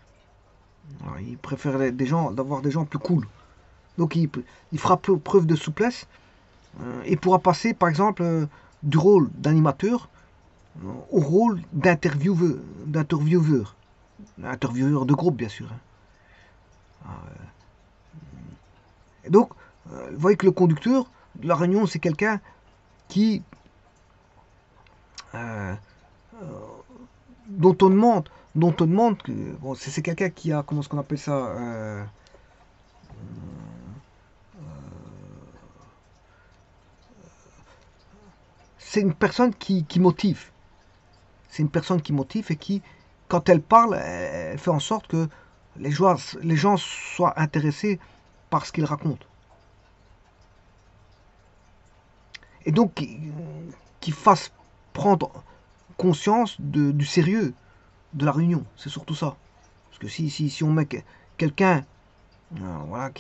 Alors, ils préfèrent d'avoir des gens plus cool. Donc, il fera preuve de souplesse et pourra passer, par exemple, du rôle d'animateur au rôle d'intervieweur, intervieweur de groupe, bien sûr. Et donc, vous voyez que le conducteur de la réunion, c'est quelqu'un qui, euh, dont on demande que, bon, c'est quelqu'un qui a, comment est-ce qu'on appelle ça, c'est une personne qui motive. C'est une personne qui motive et qui, quand elle parle, elle fait en sorte que les gens soient intéressés par ce qu'il raconte. Et donc, qui fasse prendre conscience du sérieux de la réunion. C'est surtout ça. Parce que si on met quelqu'un voilà,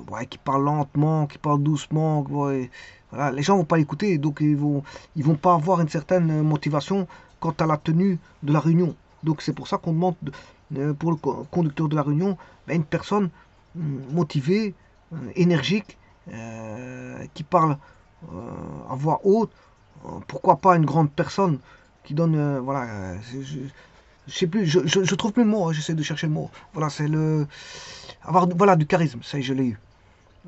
ouais, qui parle lentement, qui parle doucement, ouais, voilà, les gens vont pas l'écouter, donc ils vont pas avoir une certaine motivation quant à la tenue de la réunion. Donc c'est pour ça qu'on demande pour le conducteur de la réunion ben, une personne motivée, énergique, qui parle à voix haute. Pourquoi pas une grande personne qui donne, voilà, je sais plus, je trouve plus le mot, hein, j'essaie de chercher le mot. Voilà, c'est le avoir voilà du charisme, ça y est, je l'ai eu.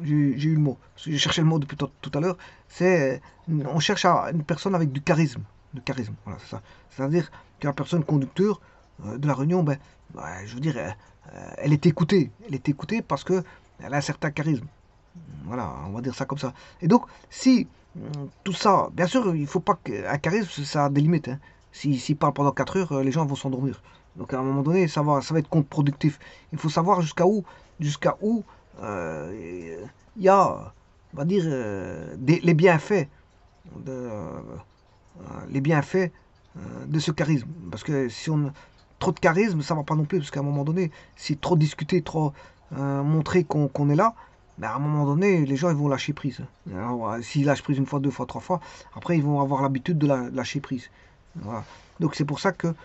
J'ai eu le mot. J'ai cherché le mot depuis tout à l'heure. C'est on cherche une personne avec du charisme, voilà, c'est ça. C'est-à-dire que la personne conducteur de la réunion, ben, je veux dire, elle est écoutée parce que elle a un certain charisme. Voilà, on va dire ça comme ça. Et donc, si tout ça, bien sûr, il faut pas qu'un charisme, ça a des limites. Hein. S'il parle pendant 4 heures, les gens vont s'endormir. Donc à un moment donné, ça va être contre-productif. Il faut savoir jusqu'à où il y a, on va dire, les bienfaits, de, les bienfaits de ce charisme. Parce que si on a trop de charisme, ça va pas non plus. Parce qu'à un moment donné, si trop discuter, trop montrer qu'on est là, ben à un moment donné, les gens ils vont lâcher prise. S'ils lâchent prise une fois, deux fois, trois fois, après ils vont avoir l'habitude de lâcher prise. Voilà. Donc c'est pour ça que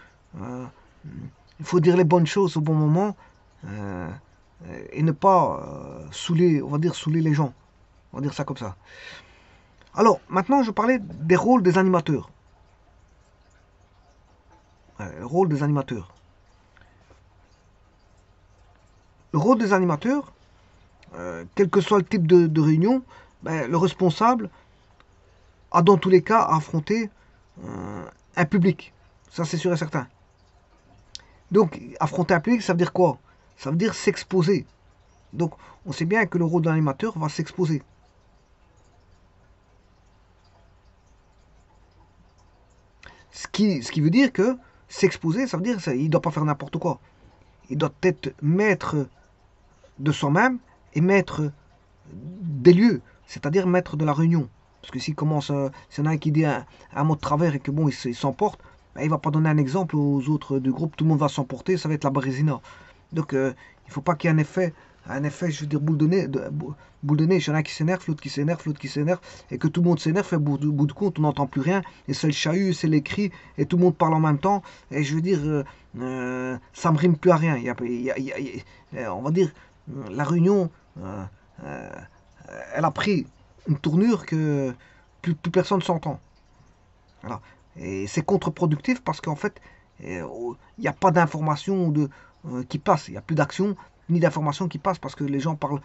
il faut dire les bonnes choses au bon moment euh, et ne pas saouler, on va dire saouler les gens. On va dire ça comme ça. Alors maintenant je parlais des rôles des animateurs. Le rôle des animateurs. Le rôle des animateurs, quel que soit le type de réunion, ben, le responsable a dans tous les cas à affronter un public. Ça c'est sûr et certain. Donc affronter un public, ça veut dire quoi? Ça veut dire s'exposer. Donc on sait bien que le rôle d'un animateur va s'exposer. Ce qui veut dire que s'exposer, ça veut dire qu'il ne doit pas faire n'importe quoi. Il doit être maître de soi-même et maître des lieux, c'est-à-dire maître de la réunion. Parce que s'il commence, s'il y en a un qui dit un mot de travers et que bon, il s'emporte, ben, il va pas donner un exemple aux autres du groupe, tout le monde va s'emporter, ça va être la bérésina. Donc il ne faut pas qu'il y ait un effet, je veux dire, boule de nez. Il y en a un qui s'énerve, l'autre qui s'énerve, l'autre qui s'énerve, et que tout le monde s'énerve, et au bout de compte, on n'entend plus rien, et c'est le chahut, c'est les cris, et tout le monde parle en même temps, et je veux dire, ça me rime plus à rien. On va dire, la réunion, euh, elle a pris une tournure que plus personne s'entend. Voilà. Et c'est contre-productif parce qu'en fait, il n'y a pas d'information qui passe, il n'y a plus d'action ni d'information qui passe parce que les gens parlent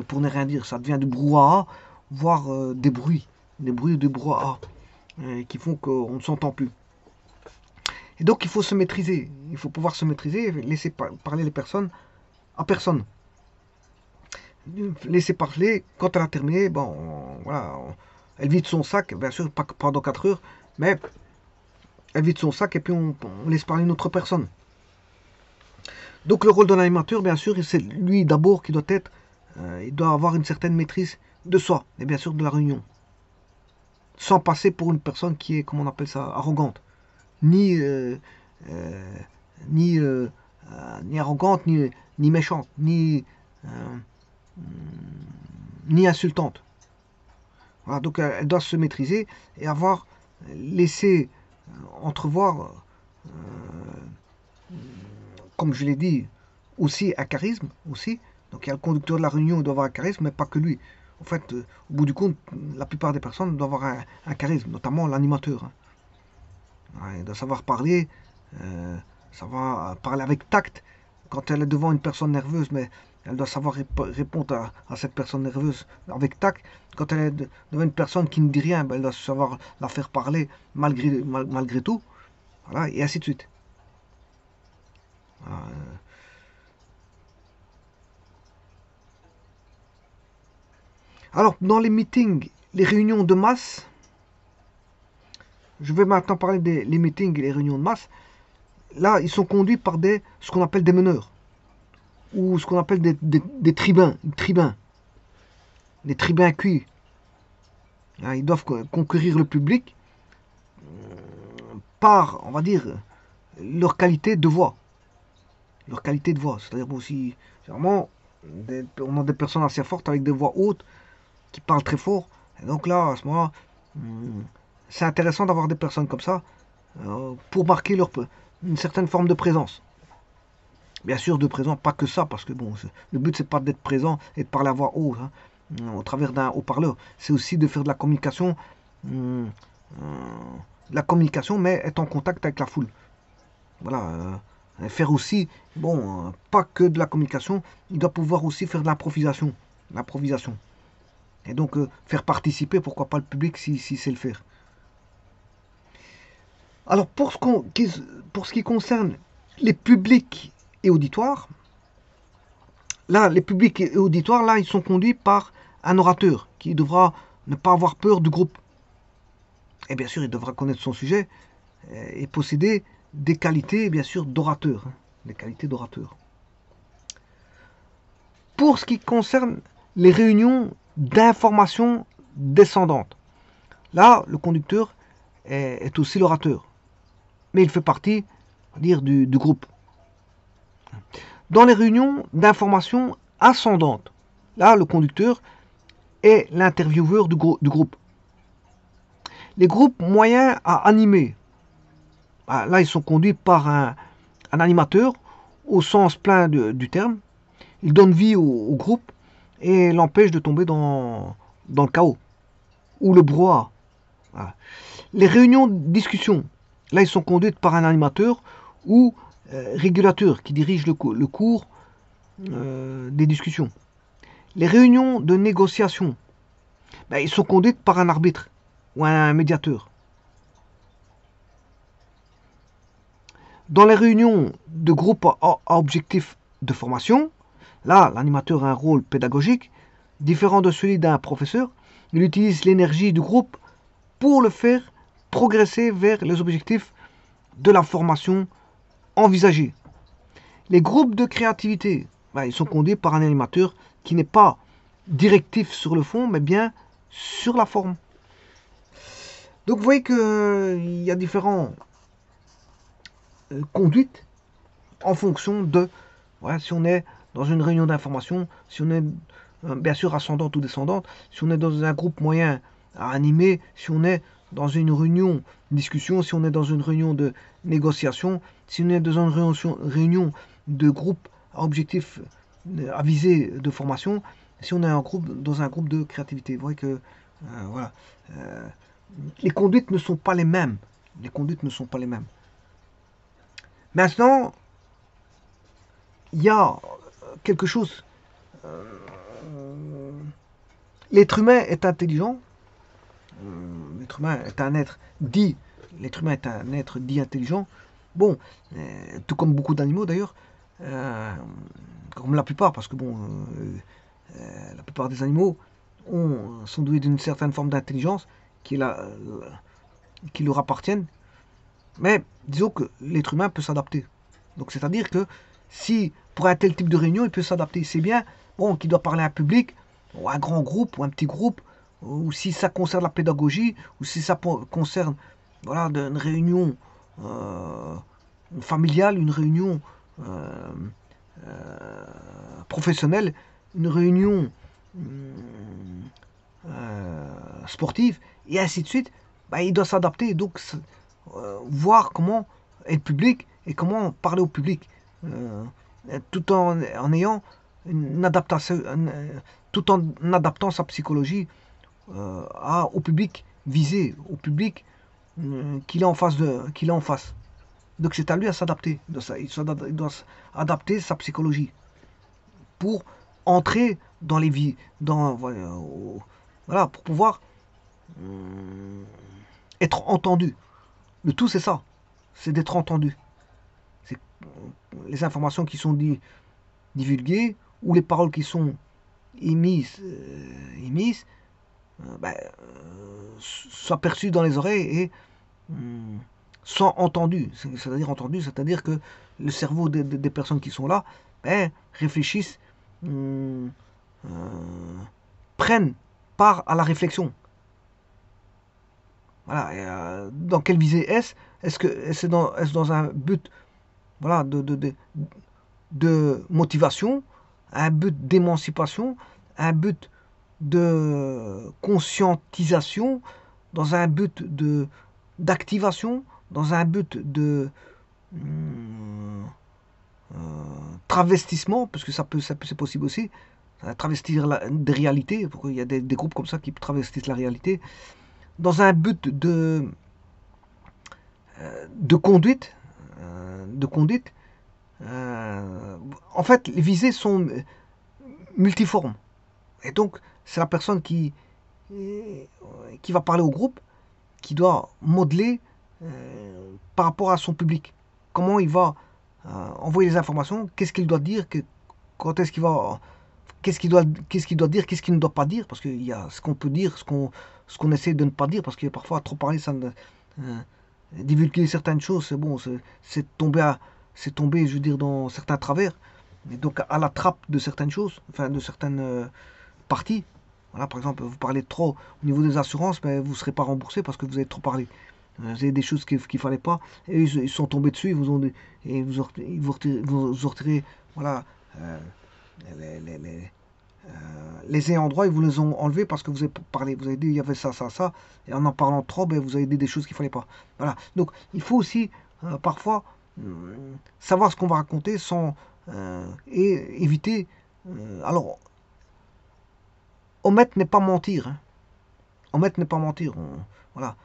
pour ne rien dire. Ça devient du brouhaha, voire des bruits ou des brouhaha qui font qu'on ne s'entend plus. Et donc il faut se maîtriser, il faut pouvoir se maîtriser et laisser parler les personnes à personne. Laisser parler, quand elle a terminé, bon, voilà, elle vide son sac, bien sûr, pas pendant 4 heures, Mais elle vide son sac et puis on laisse parler une autre personne. Donc le rôle de l'animateur, bien sûr, c'est lui d'abord qui doit être, il doit avoir une certaine maîtrise de soi, et bien sûr de la réunion. Sans passer pour une personne qui est, comment on appelle ça, arrogante. Ni, euh, ni, ni arrogante, ni méchante, euh, ni insultante. Voilà, donc elle doit se maîtriser et avoir laissé entrevoir, comme je l'ai dit, aussi un charisme aussi. Donc il y a le conducteur de la réunion, il doit avoir un charisme, mais pas que lui. En fait, au bout du compte, la plupart des personnes doivent avoir un charisme, notamment l'animateur. Hein. Ouais, il doit savoir parler, savoir parler avec tact. Quand elle est devant une personne nerveuse, mais elle doit savoir répondre à cette personne nerveuse avec tact. Quand elle est devant une personne qui ne dit rien, ben, elle doit savoir la faire parler malgré tout. Voilà, et ainsi de suite. Voilà. Alors, dans les meetings, les réunions de masse, je vais maintenant parler des les meetings et les réunions de masse. Là, ils sont conduits par ce qu'on appelle des meneurs, ou ce qu'on appelle des tribuns, des tribuns cuits. Hein, ils doivent conquérir le public par, on va dire, leur qualité de voix. Leur qualité de voix. C'est-à-dire aussi, généralement, on a des personnes assez fortes avec des voix hautes qui parlent très fort. Et donc là, à ce moment-là, c'est intéressant d'avoir des personnes comme ça pour marquer une certaine forme de présence. Bien sûr, de présent, pas que ça, parce que bon, le but c'est pas d'être présent et de parler à voix haute, hein, au travers d'un haut-parleur. C'est aussi de faire de la communication, mais être en contact avec la foule. Voilà. Faire aussi, bon, pas que de la communication, il doit pouvoir aussi faire de l'improvisation. L'improvisation. Et donc, faire participer, pourquoi pas le public si c'est le faire. Alors, pour ce qui concerne les publics et auditoires, là, les publics et auditoires, là, ils sont conduits par un orateur qui devra ne pas avoir peur du groupe. Et bien sûr, il devra connaître son sujet et posséder des qualités, bien sûr, d'orateur. Hein, des qualités d'orateur. Pour ce qui concerne les réunions d'information descendante, là, le conducteur est aussi l'orateur. Mais il fait partie, on va dire, du groupe. Dans les réunions d'information ascendante, là, le conducteur est l'intervieweur du groupe. Les groupes moyens à animer, là, ils sont conduits par un animateur au sens plein du terme. Il donne vie au groupe et l'empêche de tomber dans le chaos ou le brouhaha. Voilà. Les réunions de discussion, là, ils sont conduites par un animateur ou régulateur qui dirige le cours des discussions. Les réunions de négociation, ben, ils sont conduites par un arbitre ou un médiateur. Dans les réunions de groupe à objectif de formation, là, l'animateur a un rôle pédagogique différent de celui d'un professeur. Il utilise l'énergie du groupe pour le faire progresser vers les objectifs de la formation envisagée. Les groupes de créativité, ben, ils sont conduits par un animateur qui n'est pas directif sur le fond, mais bien sur la forme. Donc vous voyez qu'il y a différentes conduites en fonction de, voilà, si on est dans une réunion d'information, si on est bien sûr ascendante ou descendante, si on est dans un groupe moyen à animer, si on est dans une réunion de discussion, si on est dans une réunion de négociation, si on est dans une réunion de groupe à objectif avisé de formation, si on est dans un groupe de créativité. Vous voyez que voilà, les conduites ne sont pas les mêmes. Les conduites ne sont pas les mêmes. Maintenant, il y a quelque chose. L'être humain est intelligent. L'être humain est un être dit. L'être humain est un être dit intelligent. Bon, tout comme beaucoup d'animaux d'ailleurs. Comme la plupart, parce que bon, la plupart des animaux sont doués d'une certaine forme d'intelligence qui est qui leur appartiennent. Mais disons que l'être humain peut s'adapter. Donc c'est-à-dire que si pour un tel type de réunion, il peut s'adapter. C'est bien, bon, qu'il doit parler à un public, ou à un grand groupe, ou un petit groupe, ou si ça concerne la pédagogie, ou si ça concerne voilà, une réunion familiale, une réunion euh, professionnelle, une réunion sportive, et ainsi de suite, bah, il doit s'adapter. Donc voir comment est le public et comment parler au public, tout en ayant une adaptation, tout en adaptant sa psychologie au public visé, au public qu'il a en face qu'il a en face. Donc c'est à lui à s'adapter. Il doit adapter sa psychologie pour entrer dans les vies, voilà, pour pouvoir être entendu. Le tout c'est ça, c'est d'être entendu. C'est les informations qui sont divulguées ou les paroles qui sont émises soient perçues dans les oreilles et sont entendues. C'est-à-dire que le cerveau des personnes qui sont là réfléchissent, prennent part à la réflexion. Voilà. Et, dans quelle visée est-ce? Est-ce que est-ce dans un but voilà, de motivation, un but d'émancipation, un but de conscientisation, dans un but d'activation, dans un but de travestissement, parce que c'est possible aussi, travestir des réalités, il y a des groupes comme ça qui travestissent la réalité, dans un but de conduite, en fait, les visées sont multiformes. Et donc, c'est la personne qui va parler au groupe, qui doit modeler par rapport à son public. Comment il va envoyer les informations, qu'est-ce qu'il doit dire, quand est-ce qu'il va, qu'est-ce qu'il doit dire, qu'est-ce qu'il ne doit pas dire, parce qu'il y a ce qu'on peut dire, ce qu'on essaie de ne pas dire, parce que parfois trop parler, ça divulguer certaines choses, c'est bon, c'est tomber, je veux dire, dans certains travers, et donc à la trappe de certaines choses, enfin de certaines parties. Voilà, par exemple, vous parlez trop au niveau des assurances, mais vous ne serez pas remboursé parce que vous avez trop parlé. Vous avez des choses qu'il ne fallait pas, et ils sont tombés dessus, et vous retirez, voilà, les, les, les, les ayants droit, ils vous les ont enlevés parce que vous avez parlé, vous avez dit il y avait ça, ça, ça, et en parlant trop, ben, vous avez dit des choses qu'il ne fallait pas. Voilà, donc il faut aussi parfois savoir ce qu'on va raconter sans et éviter. Alors, omettre n'est pas mentir. Hein. Omettre n'est pas mentir. Voilà.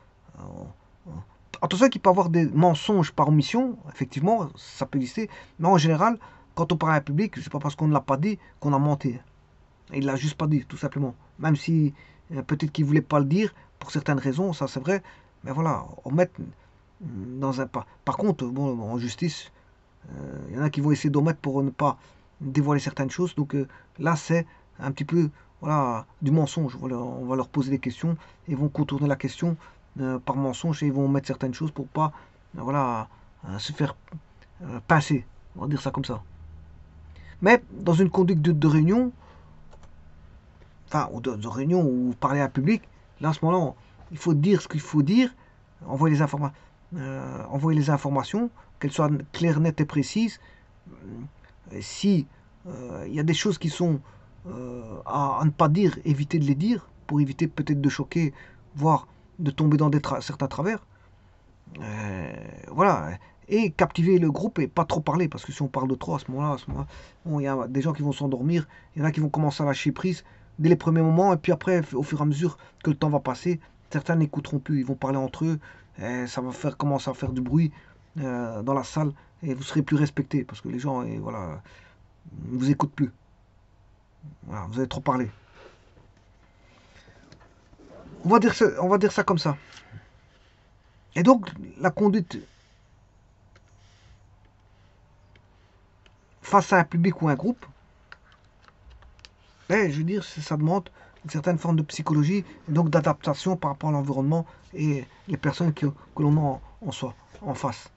Attention qu'il peut y avoir des mensonges par omission, effectivement, ça peut exister, mais en général, quand on parle à un public, c'est pas parce qu'on ne l'a pas dit qu'on a menti. Il l'a juste pas dit, tout simplement. Même si peut-être qu'il voulait pas le dire pour certaines raisons, ça c'est vrai. Mais voilà, omettre dans un pas. Par contre, bon, en justice, il y en a qui vont essayer d'omettre pour ne pas dévoiler certaines choses. Donc là, c'est un petit peu voilà, du mensonge. On va leur poser des questions et ils vont contourner la question par mensonge et ils vont mettre certaines choses pour pas voilà, se faire pincer. On va dire ça comme ça. Mais dans une conduite de réunion, enfin, ou de réunion ou parler à un public, là, à ce moment-là, il faut dire ce qu'il faut dire, envoyer les informations, qu'elles soient claires, nettes et précises. Si il y a des choses qui sont à ne pas dire, éviter de les dire, pour éviter peut-être de choquer, voire de tomber dans certains travers. Voilà. Et captiver le groupe et pas trop parler, parce que si on parle de trop à ce moment-là, bon, il y a des gens qui vont s'endormir, il y en a qui vont commencer à lâcher prise dès les premiers moments, et puis après, au fur et à mesure que le temps va passer, certains n'écouteront plus, ils vont parler entre eux, et ça va commencer à faire du bruit dans la salle, et vous serez plus respecté, parce que les gens, voilà, ne vous écoutent plus. Voilà, vous avez trop parlé. On va dire ça comme ça. Et donc, la conduite face à un public ou un groupe, je veux dire, ça demande une certaine forme de psychologie, et donc d'adaptation par rapport à l'environnement et les personnes que l'on a en soi, en face.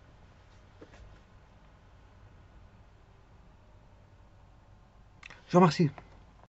Je vous remercie.